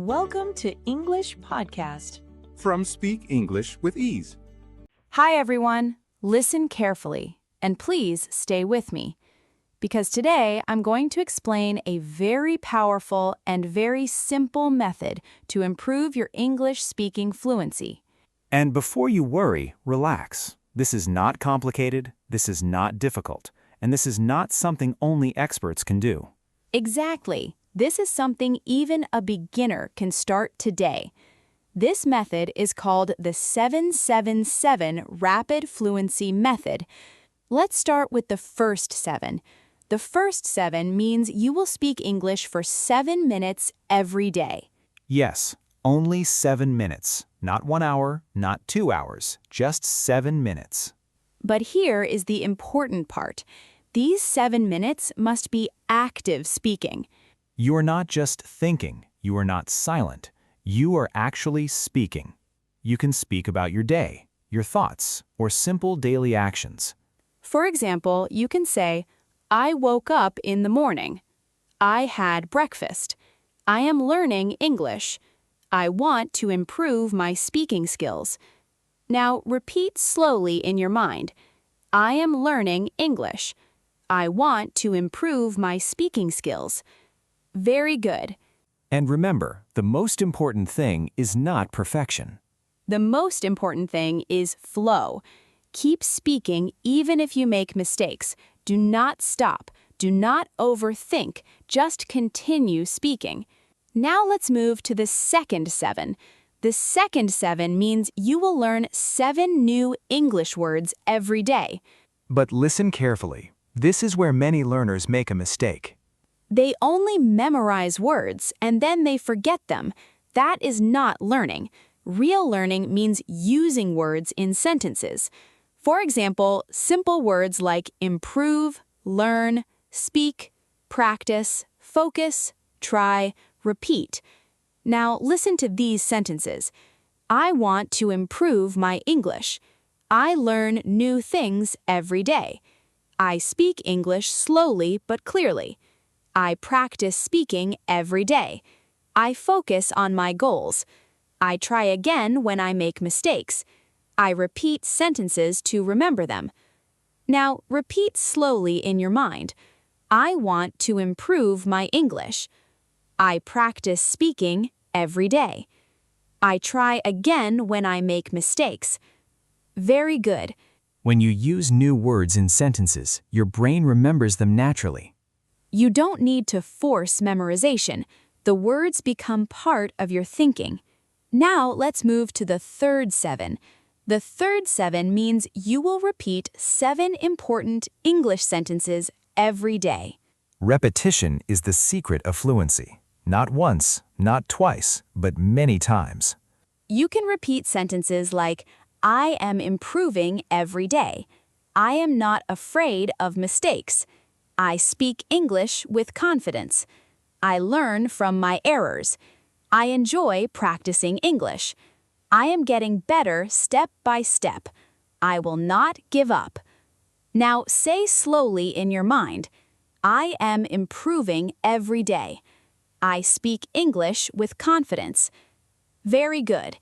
Welcome to English Podcast. From Speak English with Ease. Hi, everyone. Listen carefully, and please stay with me, because today I'm going to explain a very powerful and very simple method to improve your English speaking fluency. And before you worry, relax. This is not complicated, this is not difficult, and this is not something only experts can do. Exactly. This is something even a beginner can start today. This method is called the 777 Rapid Fluency Method. Let's start with the first 7. The first 7 means you will speak English for 7 minutes every day. Yes, only 7 minutes. Not 1 hour, not 2 hours, just 7 minutes. But here is the important part. These 7 minutes must be active speaking. You are not just thinking, you are not silent. You are actually speaking. You can speak about your day, your thoughts, or simple daily actions. For example, you can say, I woke up in the morning. I had breakfast. I am learning English. I want to improve my speaking skills. Now repeat slowly in your mind. I am learning English. I want to improve my speaking skills. Very good. And remember, the most important thing is not perfection. The most important thing is flow. Keep speaking even if you make mistakes. Do not stop. Do not overthink. Just continue speaking. Now let's move to the second 7. The second 7 means you will learn 7 new English words every day. But listen carefully. This is where many learners make a mistake. They only memorize words and then they forget them. That is not learning. Real learning means using words in sentences. For example, simple words like improve, learn, speak, practice, focus, try, repeat. Now listen to these sentences. I want to improve my English. I learn new things every day. I speak English slowly but clearly. I practice speaking every day. I focus on my goals. I try again when I make mistakes. I repeat sentences to remember them. Now, repeat slowly in your mind. I want to improve my English. I practice speaking every day. I try again when I make mistakes. Very good. When you use new words in sentences, your brain remembers them naturally. You don't need to force memorization. The words become part of your thinking. Now let's move to the third 7. The third 7 means you will repeat 7 important English sentences every day. Repetition is the secret of fluency. Not once, not twice, but many times. You can repeat sentences like, I am improving every day. I am not afraid of mistakes. I speak English with confidence. I learn from my errors. I enjoy practicing English. I am getting better step by step. I will not give up. Now say slowly in your mind, I am improving every day. I speak English with confidence. Very good.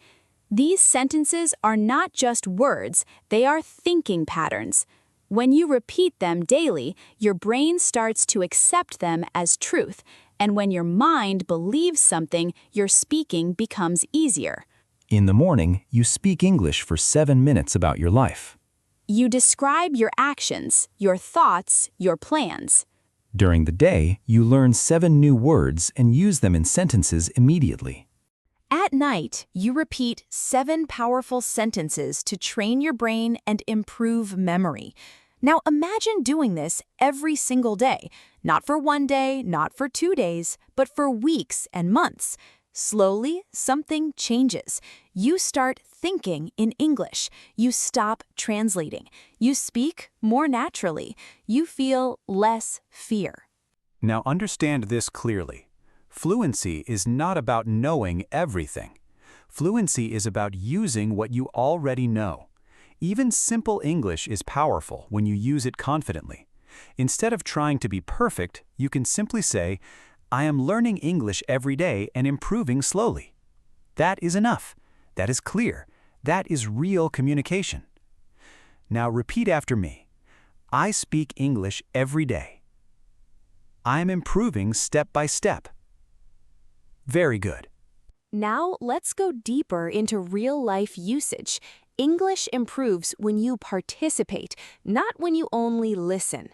These sentences are not just words, they are thinking patterns. When you repeat them daily, your brain starts to accept them as truth, and when your mind believes something, your speaking becomes easier. In the morning, you speak English for 7 minutes about your life. You describe your actions, your thoughts, your plans. During the day, you learn 7 new words and use them in sentences immediately. At night, you repeat 7 powerful sentences to train your brain and improve memory. Now imagine doing this every single day, not for 1 day, not for 2 days, but for weeks and months. Slowly, something changes. You start thinking in English. You stop translating. You speak more naturally. You feel less fear. Now understand this clearly. Fluency is not about knowing everything. Fluency is about using what you already know. Even simple English is powerful when you use it confidently. Instead of trying to be perfect, you can simply say, I am learning English every day and improving slowly. That is enough. That is clear. That is real communication. Now repeat after me. I speak English every day. I am improving step by step. Very good. Now let's go deeper into real-life usage. English improves when you participate, not when you only listen.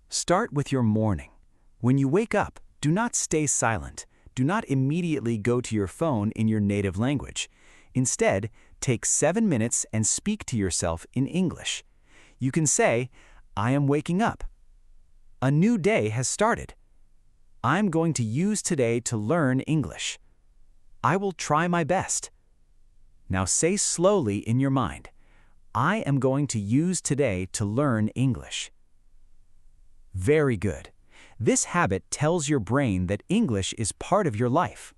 Start with your morning. When you wake up, do not stay silent. Do not immediately go to your phone in your native language. Instead, take 7 minutes and speak to yourself in English. You can say, I am waking up. A new day has started. I'm going to use today to learn English. I will try my best. Now say slowly in your mind, I am going to use today to learn English. Very good. This habit tells your brain that English is part of your life.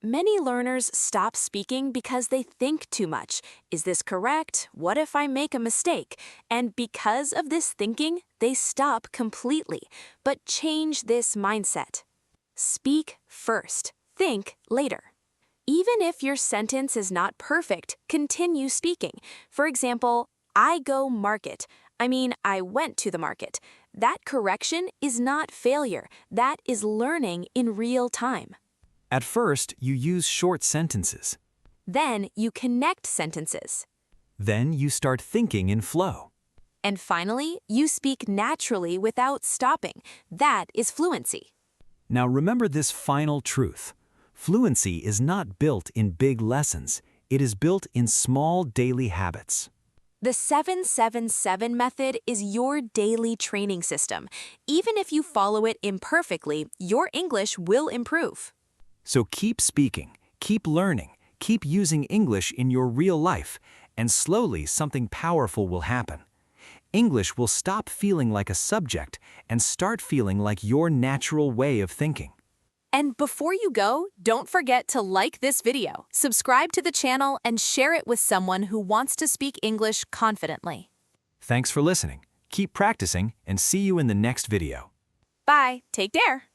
Many learners stop speaking because they think too much. Is this correct? What if I make a mistake? And because of this thinking, they stop completely. But change this mindset. Speak first. Think later. Even if your sentence is not perfect, continue speaking. For example, I go market. I went to the market. That correction is not failure. That is learning in real time. At first, you use short sentences. Then you connect sentences. Then you start thinking in flow. And finally, you speak naturally without stopping. That is fluency. Now remember this final truth. Fluency is not built in big lessons. It is built in small daily habits. The 777 method is your daily training system. Even if you follow it imperfectly, your English will improve. So keep speaking, keep learning, keep using English in your real life, and slowly something powerful will happen. English will stop feeling like a subject and start feeling like your natural way of thinking. And before you go, don't forget to like this video, subscribe to the channel, and share it with someone who wants to speak English confidently. Thanks for listening. Keep practicing and see you in the next video. Bye. Take care.